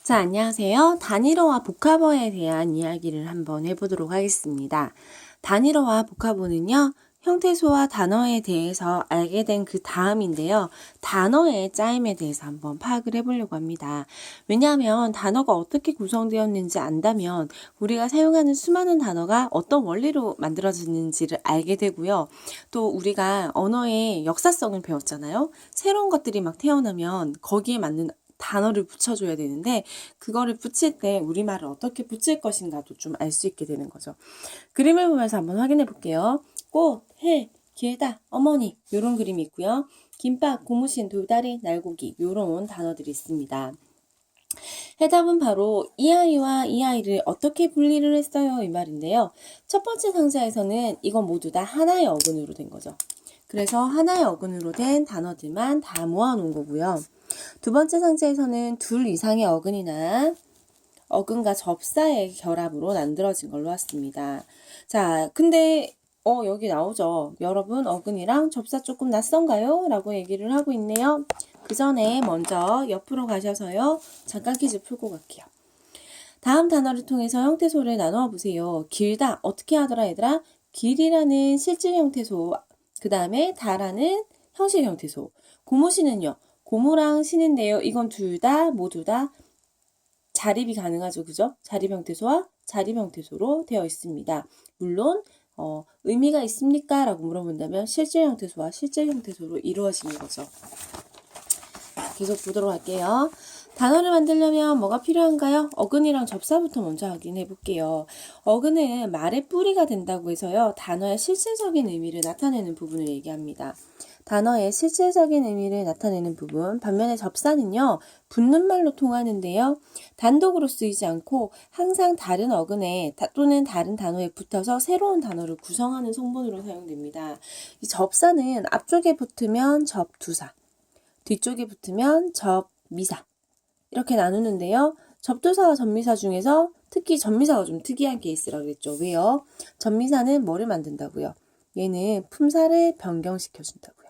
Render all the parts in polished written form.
자, 안녕하세요. 단일어와 복합어에 대한 이야기를 한번 해보도록 하겠습니다. 단일어와 복합어는요, 형태소와 단어에 대해서 알게 된 그 다음인데요. 단어의 짜임에 대해서 한번 파악을 해보려고 합니다. 왜냐하면 단어가 어떻게 구성되었는지 안다면 우리가 사용하는 수많은 단어가 어떤 원리로 만들어지는지를 알게 되고요. 또 우리가 언어의 역사성을 배웠잖아요. 새로운 것들이 막 태어나면 거기에 맞는 단어를 붙여줘야 되는데 그거를 붙일 때 우리말을 어떻게 붙일 것인가도 좀 알 수 있게 되는 거죠. 그림을 보면서 한번 확인해 볼게요. 꽃, 해, 길다, 어머니 이런 그림이 있고요. 김밥, 고무신, 돌다리, 날고기 이런 단어들이 있습니다. 해답은 바로 이 아이와 이 아이를 어떻게 분리를 했어요 이 말인데요. 첫 번째 상자에서는 이건 모두 다 하나의 어근으로 된 거죠. 그래서 하나의 어근으로 된 단어들만 다 모아놓은 거고요. 두 번째 상자에서는 둘 이상의 어근이나 어근과 접사의 결합으로 만들어진 걸로 왔습니다. 자, 근데 여기 나오죠. 여러분 어근이랑 접사 조금 낯선가요? 라고 얘기를 하고 있네요. 그 전에 먼저 옆으로 가셔서요. 잠깐 퀴즈 풀고 갈게요. 다음 단어를 통해서 형태소를 나누어 보세요. 길다. 어떻게 하더라 얘들아? 길이라는 실질 형태소. 그 다음에 다라는 형식 형태소. 고무신은요. 고무랑 신인데요. 이건 둘 다 모두 다 자립이 가능하죠. 그죠? 자립 형태소와 자립 형태소로 되어 있습니다. 물론 의미가 있습니까? 라고 물어본다면 실질 형태소와 실질 형태소로 이루어지는 거죠. 계속 보도록 할게요. 단어를 만들려면 뭐가 필요한가요? 어근이랑 접사부터 먼저 확인해 볼게요. 어근은 말의 뿌리가 된다고 해서요. 단어의 실질적인 의미를 나타내는 부분을 얘기합니다. 단어의 실질적인 의미를 나타내는 부분, 반면에 접사는요. 붙는 말로 통하는데요. 단독으로 쓰이지 않고 항상 다른 어근에 또는 다른 단어에 붙어서 새로운 단어를 구성하는 성분으로 사용됩니다. 이 접사는 앞쪽에 붙으면 접두사, 뒤쪽에 붙으면 접미사 이렇게 나누는데요. 접두사와 접미사 중에서 특히 접미사가 좀 특이한 케이스라고 그랬죠. 왜요? 접미사는 뭐를 만든다고요? 얘는 품사를 변경시켜준다고요.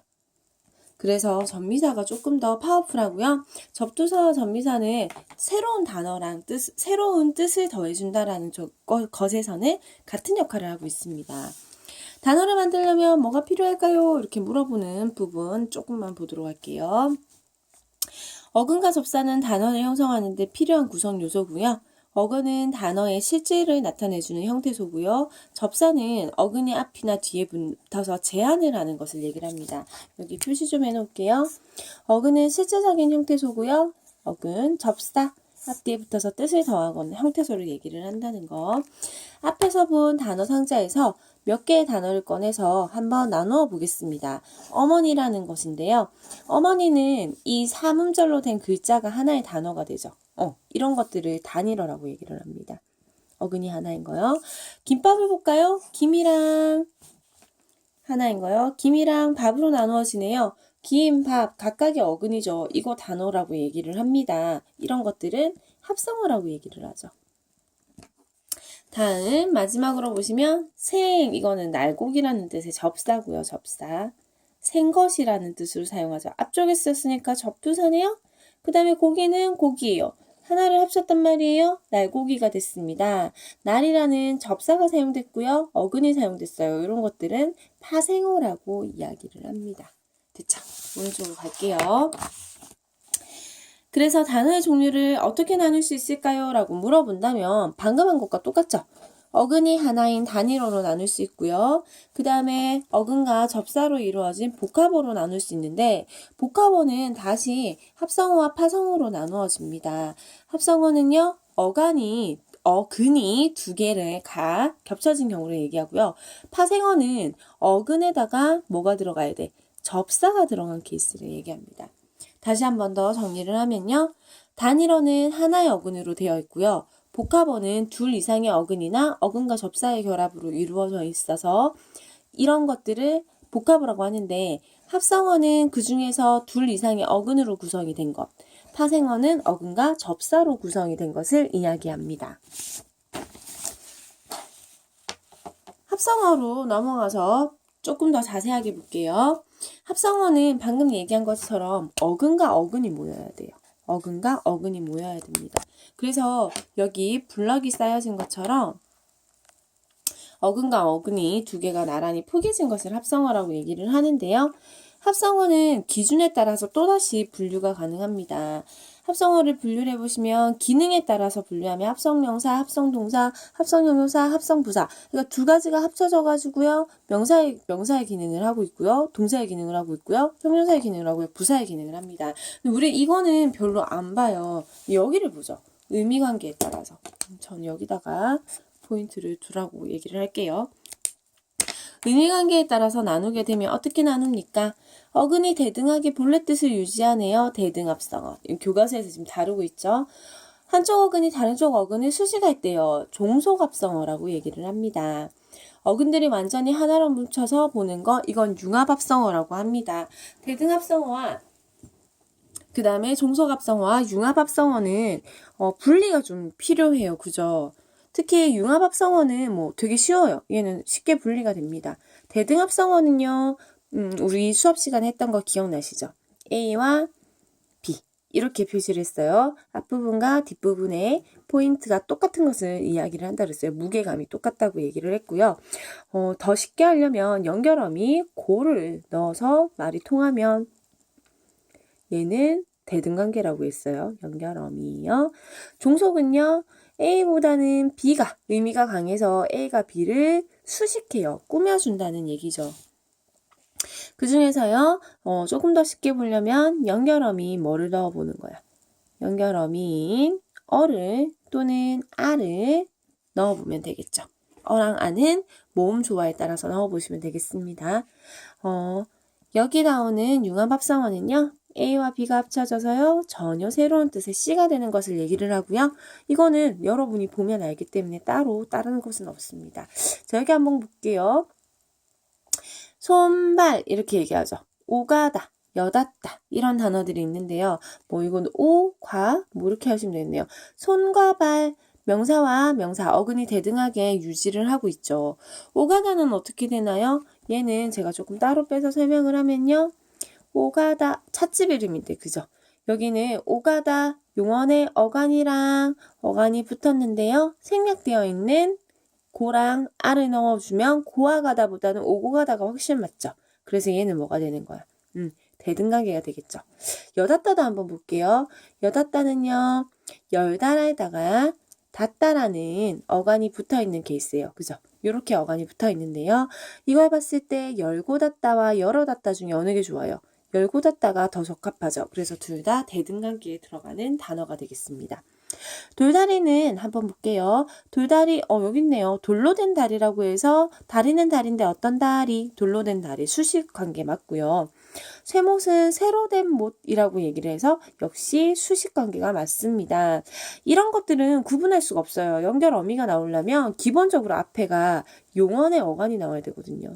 그래서 접미사가 조금 더 파워풀하고요. 접두사와 접미사는 새로운 단어랑 새로운 뜻을 더해준다라는 것에서는 같은 역할을 하고 있습니다. 단어를 만들려면 뭐가 필요할까요? 이렇게 물어보는 부분 조금만 보도록 할게요. 어근과 접사는 단어를 형성하는 데 필요한 구성 요소고요. 어근은 단어의 실질을 나타내주는 형태소고요. 접사는 어근의 앞이나 뒤에 붙어서 제한을 하는 것을 얘기를 합니다. 여기 표시 좀 해놓을게요. 어근은 실질적인 형태소고요. 어근, 접사, 앞뒤에 붙어서 뜻을 더하거나 형태소를 얘기를 한다는 거. 앞에서 본 단어 상자에서 몇 개의 단어를 꺼내서 한번 나누어 보겠습니다. 어머니라는 것인데요. 어머니는 이 삼음절로 된 글자가 하나의 단어가 되죠. 이런 것들을 단일어라고 얘기를 합니다. 어근이 하나인 거요. 김밥을 볼까요? 김이랑 하나인 거요. 김이랑 밥으로 나누어지네요. 김, 밥 각각의 어근이죠. 이거 단어라고 얘기를 합니다. 이런 것들은 합성어라고 얘기를 하죠. 다음 마지막으로 보시면 생, 이거는 날고기라는 뜻의 접사고요. 접사. 생것이라는 뜻으로 사용하죠. 앞쪽에 썼으니까 접두사네요. 그 다음에 고기는 고기예요. 하나를 합쳤단 말이에요. 날고기가 됐습니다. 날이라는 접사가 사용됐고요. 어근이 사용됐어요. 이런 것들은 파생어라고 이야기를 합니다. 됐죠? 오른쪽으로 갈게요. 그래서 단어의 종류를 어떻게 나눌 수 있을까요? 라고 물어본다면 방금 한 것과 똑같죠? 어근이 하나인 단일어로 나눌 수 있고요. 그 다음에 어근과 접사로 이루어진 복합어로 나눌 수 있는데 복합어는 다시 합성어와 파성어로 나누어집니다. 합성어는요. 어근이 두 개를 겹쳐진 경우를 얘기하고요. 파생어는 어근에다가 뭐가 들어가야 돼? 접사가 들어간 케이스를 얘기합니다. 다시 한 번 더 정리를 하면요. 단일어는 하나의 어근으로 되어 있고요. 복합어는 둘 이상의 어근이나 어근과 접사의 결합으로 이루어져 있어서 이런 것들을 복합어라고 하는데 합성어는 그 중에서 둘 이상의 어근으로 구성이 된 것, 파생어는 어근과 접사로 구성이 된 것을 이야기합니다. 합성어로 넘어가서 조금 더 자세하게 볼게요. 합성어는 방금 얘기한 것처럼 어근과 어근이 모여야 돼요. 어근과 어근이 모여야 됩니다. 그래서 여기 블럭이 쌓여진 것처럼 어근과 어근이 두 개가 나란히 포개진 것을 합성어라고 얘기를 하는데요. 합성어는 기준에 따라서 또다시 분류가 가능합니다. 합성어를 분류를 해보시면 기능에 따라서 분류하면 합성명사, 합성동사, 합성형용사, 합성부사. 그러니까 두 가지가 합쳐져 가지고요. 명사의 기능을 하고 있고요. 동사의 기능을 하고 있고요. 형용사의 기능을 하고요. 부사의 기능을 합니다. 우리 이거는 별로 안 봐요. 여기를 보죠. 의미관계에 따라서. 전 여기다가 포인트를 두라고 얘기를 할게요. 의미관계에 따라서 나누게 되면 어떻게 나눕니까? 어근이 대등하게 본래 뜻을 유지하네요. 대등합성어. 교과서에서 지금 다루고 있죠. 한쪽 어근이 다른 쪽 어근을 수식할 때요. 종속합성어라고 얘기를 합니다. 어근들이 완전히 하나로 뭉쳐서 보는 거, 이건 융합합성어라고 합니다. 대등합성어와 그 다음에 종속합성어와 융합합성어는 분리가 좀 필요해요. 그죠? 특히 융합합성어는 뭐 되게 쉬워요. 얘는 쉽게 분리가 됩니다. 대등합성어는요. 우리 수업 시간에 했던 거 기억나시죠? A와 B 이렇게 표시를 했어요. 앞부분과 뒷부분의 포인트가 똑같은 것을 이야기를 한다 그랬어요. 무게감이 똑같다고 얘기를 했고요. 더 쉽게 하려면 연결어미 고를 넣어서 말이 통하면 얘는 대등관계라고 했어요. 연결어미요. 종속은요. A보다는 B가 의미가 강해서 A가 B를 수식해요. 꾸며준다는 얘기죠. 그 중에서요. 조금 더 쉽게 보려면 연결어미 뭐를 넣어보는 거야. 연결어미인 어를 또는 아를 넣어보면 되겠죠. 어랑 아는 모음 조화에 따라서 넣어보시면 되겠습니다. 여기 나오는 융합합성어는요. A와 B가 합쳐져서요. 전혀 새로운 뜻의 C가 되는 것을 얘기를 하고요. 이거는 여러분이 보면 알기 때문에 따로 다른 것은 없습니다. 자, 여기 한번 볼게요. 손발 이렇게 얘기하죠. 오가다, 여닫다 이런 단어들이 있는데요. 뭐 이건 오, 과 뭐 이렇게 하시면 되겠네요. 손과 발 명사와 명사 어근이 대등하게 유지를 하고 있죠. 오가다는 어떻게 되나요? 얘는 제가 조금 따로 빼서 설명을 하면요. 오가다 찻집 이름인데 그죠? 여기는 오가다 용언의 어간이랑 어간이 붙었는데요. 생략되어 있는 고랑 알을 넣어주면 고아가다보다는 오고가다가 훨씬 맞죠? 그래서 얘는 뭐가 되는 거야? 대등관계가 되겠죠. 여닫다도 한번 볼게요. 여닫다는요. 열다라에다가 닫다라는 어간이 붙어있는 케이스예요. 그죠? 이렇게 어간이 붙어있는데요. 이걸 봤을 때 열고 닫다와 열어 닫다 중에 어느 게 좋아요? 열고 닫다가 더 적합하죠. 그래서 둘 다 대등관계에 들어가는 단어가 되겠습니다. 돌다리는 한번 볼게요. 돌다리, 여기 있네요. 돌로 된 다리라고 해서 다리는 다리인데 어떤 다리? 돌로 된 다리. 수식 관계 맞고요. 쇠못은 새로 된 못이라고 얘기를 해서 역시 수식 관계가 맞습니다. 이런 것들은 구분할 수가 없어요. 연결 어미가 나오려면 기본적으로 앞에가 용언의 어간이 나와야 되거든요.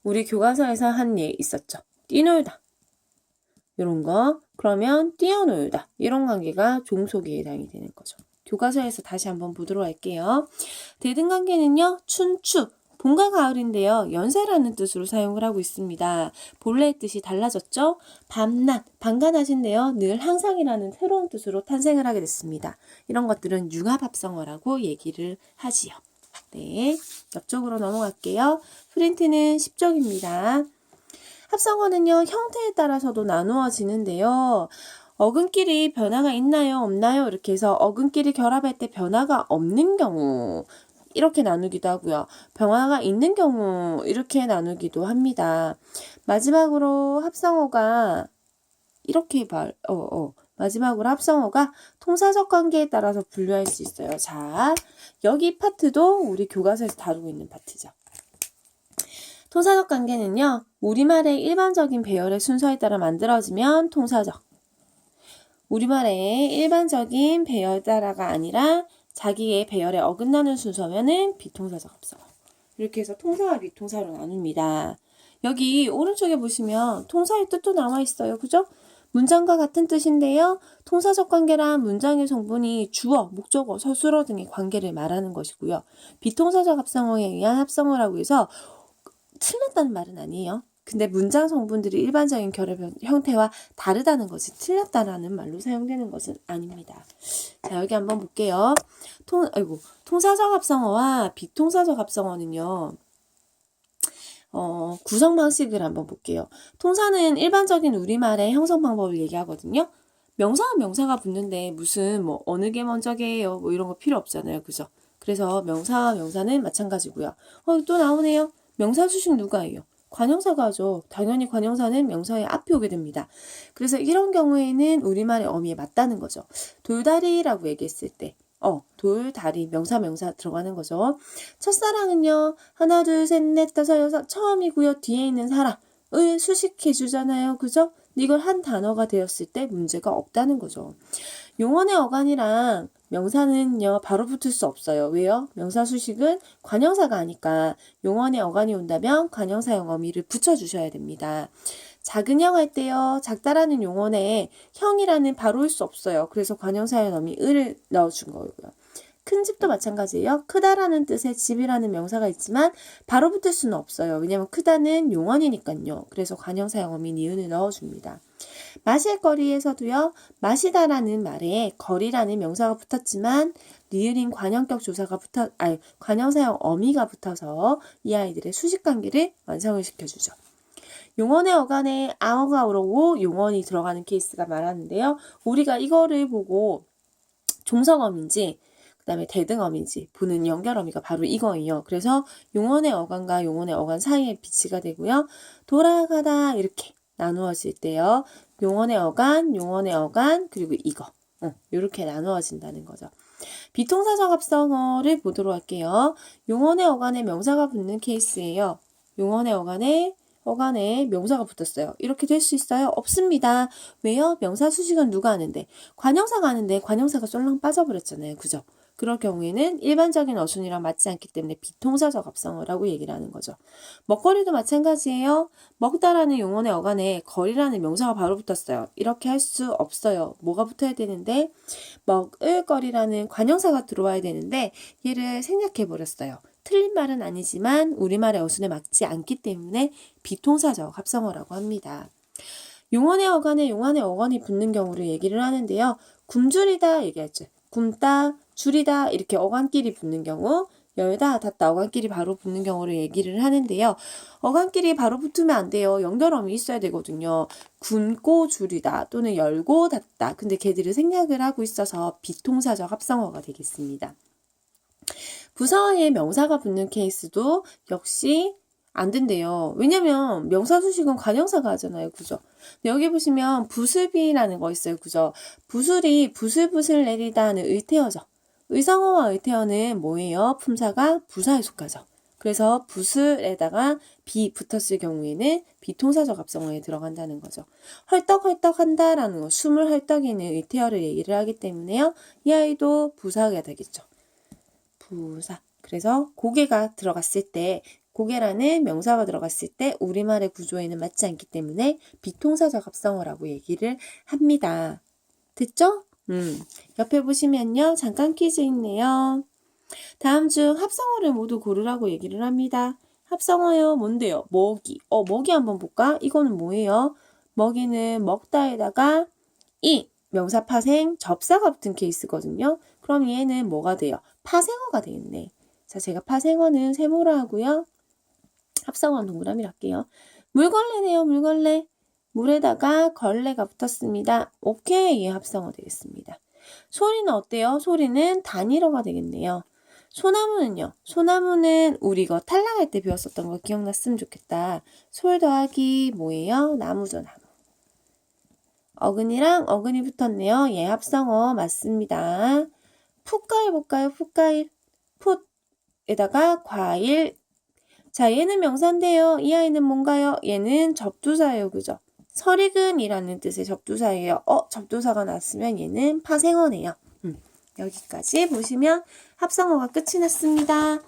우리 교과서에서 한 예 있었죠. 뛰놀다. 이런 거. 그러면 뛰어놀다. 이런 관계가 종속에 해당이 되는 거죠. 교과서에서 다시 한번 보도록 할게요. 대등관계는요. 춘추, 봄과 가을인데요. 연세라는 뜻으로 사용을 하고 있습니다. 본래의 뜻이 달라졌죠? 밤낮, 밤과 낮인데요. 늘 항상이라는 새로운 뜻으로 탄생을 하게 됐습니다. 이런 것들은 융합합성어라고 얘기를 하지요. 네, 옆쪽으로 넘어갈게요. 프린트는 10쪽입니다. 합성어는요. 형태에 따라서도 나누어지는데요. 어근끼리 변화가 있나요? 없나요? 이렇게 해서 어근끼리 결합할 때 변화가 없는 경우 이렇게 나누기도 하고요. 변화가 있는 경우 이렇게 나누기도 합니다. 마지막으로 합성어가 이렇게 마지막으로 합성어가 통사적 관계에 따라서 분류할 수 있어요. 자, 여기 파트도 우리 교과서에서 다루고 있는 파트죠. 통사적 관계는요. 우리말의 일반적인 배열의 순서에 따라 만들어지면 통사적. 우리말의 일반적인 배열 따라가 아니라 자기의 배열에 어긋나는 순서면은 비통사적 합성어. 이렇게 해서 통사와 비통사로 나눕니다. 여기 오른쪽에 보시면 통사의 뜻도 나와 있어요. 그죠? 문장과 같은 뜻인데요. 통사적 관계란 문장의 성분이 주어, 목적어, 서술어 등의 관계를 말하는 것이고요. 비통사적 합성어에 의한 합성어라고 해서 틀렸다는 말은 아니에요. 근데 문장 성분들이 일반적인 결합 형태와 다르다는 것이 틀렸다라는 말로 사용되는 것은 아닙니다. 자, 여기 한번 볼게요. 통사적 합성어와 비통사적 합성어는요. 구성 방식을 한번 볼게요. 통사는 일반적인 우리말의 형성 방법을 얘기하거든요. 명사와 명사가 붙는데 무슨 뭐 어느 게 먼저게요 뭐 이런 거 필요 없잖아요. 그죠? 그래서 명사와 명사는 마찬가지고요. 또 나오네요. 명사 수식 누가 해요? 관형사가 하죠. 당연히 관형사는 명사의 앞에 오게 됩니다. 그래서 이런 경우에는 우리말의 어미에 맞다는 거죠. 돌다리라고 얘기했을 때 돌다리 명사 들어가는 거죠. 첫사랑은요. 하나 둘 셋 넷 다섯 여섯 처음이고요. 뒤에 있는 사람을 수식해 주잖아요. 그죠? 이걸 한 단어가 되었을 때 문제가 없다는 거죠. 용언의 어간이랑 명사는요. 바로 붙을 수 없어요. 왜요? 명사 수식은 관형사가 아니까 용언의 어간이 온다면 관형사형 어미를 붙여주셔야 됩니다. 작은 형 할 때요. 작다라는 용언에 형이라는 바로 올 수 없어요. 그래서 관형사형 어미 을을 넣어준 거고요. 큰 집도 마찬가지예요. 크다라는 뜻의 집이라는 명사가 있지만 바로 붙을 수는 없어요. 왜냐하면 크다는 용언이니까요. 그래서 관형사형 어미 니은을 넣어줍니다. 마실 거리에서도요. 마시다라는 말에 거리라는 명사가 붙었지만 리을인 관형격 조사가 관형사형 어미가 붙어서 이 아이들의 수식관계를 완성을 시켜주죠. 용언의 어간에 아어가 오르고 용언이 들어가는 케이스가 많았는데요. 우리가 이거를 보고 종성어민지 그 다음에 대등어민지 보는 연결어미가 바로 이거예요. 그래서 용언의 어간과 용언의 어간 사이에 비치가 되고요. 돌아가다 이렇게 나누어질 때요. 용언의 어간, 그리고 이거. 이렇게 나누어진다는 거죠. 비통사적 합성어를 보도록 할게요. 용언의 어간에 명사가 붙는 케이스예요. 용언의 어간에 명사가 붙었어요. 이렇게 될 수 있어요? 없습니다. 왜요? 명사 수식은 누가 하는데? 관형사가 하는데 관형사가 쏠랑 빠져버렸잖아요. 그죠? 그럴 경우에는 일반적인 어순이랑 맞지 않기 때문에 비통사적 합성어라고 얘기를 하는 거죠. 먹거리도 마찬가지예요. 먹다라는 용언의 어간에 거리라는 명사가 바로 붙었어요. 이렇게 할 수 없어요. 뭐가 붙어야 되는데 먹을거리라는 관형사가 들어와야 되는데 얘를 생략해버렸어요. 틀린 말은 아니지만 우리말의 어순에 맞지 않기 때문에 비통사적 합성어라고 합니다. 용언의 어간에 용언의 어간이 붙는 경우를 얘기를 하는데요. 굶주리다 얘기했죠. 굶다, 줄이다 이렇게 어간끼리 붙는 경우, 열다, 닫다 어간끼리 바로 붙는 경우를 얘기를 하는데요. 어간끼리 바로 붙으면 안 돼요. 연결어미 있어야 되거든요. 굶고 줄이다 또는 열고 닫다. 근데 걔들을 생략을 하고 있어서 비통사적 합성어가 되겠습니다. 부사어에 명사가 붙는 케이스도 역시 안 된대요. 왜냐면 명사 수식은 관형사가 하잖아요. 그죠? 여기 보시면 부슬비라는 거 있어요. 그죠? 부슬이 부슬부슬 내리다는 의태어죠. 의성어와 의태어는 뭐예요? 품사가 부사에 속하죠. 그래서 부슬에다가 비 붙었을 경우에는 비통사적 합성어에 들어간다는 거죠. 헐떡헐떡 한다라는 거, 숨을 헐떡이는 의태어를 얘기를 하기 때문에요. 이 아이도 부사가 되겠죠. 부사. 그래서 고개가 들어갔을 때 고개라는 명사가 들어갔을 때 우리말의 구조에는 맞지 않기 때문에 비통사적 합성어라고 얘기를 합니다. 됐죠? 옆에 보시면요. 잠깐 퀴즈 있네요. 다음 중 합성어를 모두 고르라고 얘기를 합니다. 합성어요. 뭔데요? 먹이. 먹이 한번 볼까? 이거는 뭐예요? 먹이는 먹다에다가 이 명사 파생 접사가 붙은 케이스거든요. 그럼 얘는 뭐가 돼요? 파생어가 되겠네. 자, 제가 파생어는 세모로 하고요. 합성어는 동그라미로 할게요. 물걸레네요. 물걸레. 물에다가 걸레가 붙었습니다. 오케이. 합성어 되겠습니다. 소리는 어때요? 소리는 단일어가 되겠네요. 소나무는요. 소나무는 우리 이거 탈락할 때 배웠었던 거 기억났으면 좋겠다. 솔 더하기 뭐예요? 나무죠. 나무. 어근이랑 어근이 붙었네요. 예, 합성어 맞습니다. 풋과일 볼까요? 풋과일. 풋에다가 과일. 자, 얘는 명사인데요. 이 아이는 뭔가요? 얘는 접두사예요. 그죠? 설익은이라는 뜻의 접두사예요. 접두사가 났으면 얘는 파생어네요. 여기까지 보시면 합성어가 끝이 났습니다.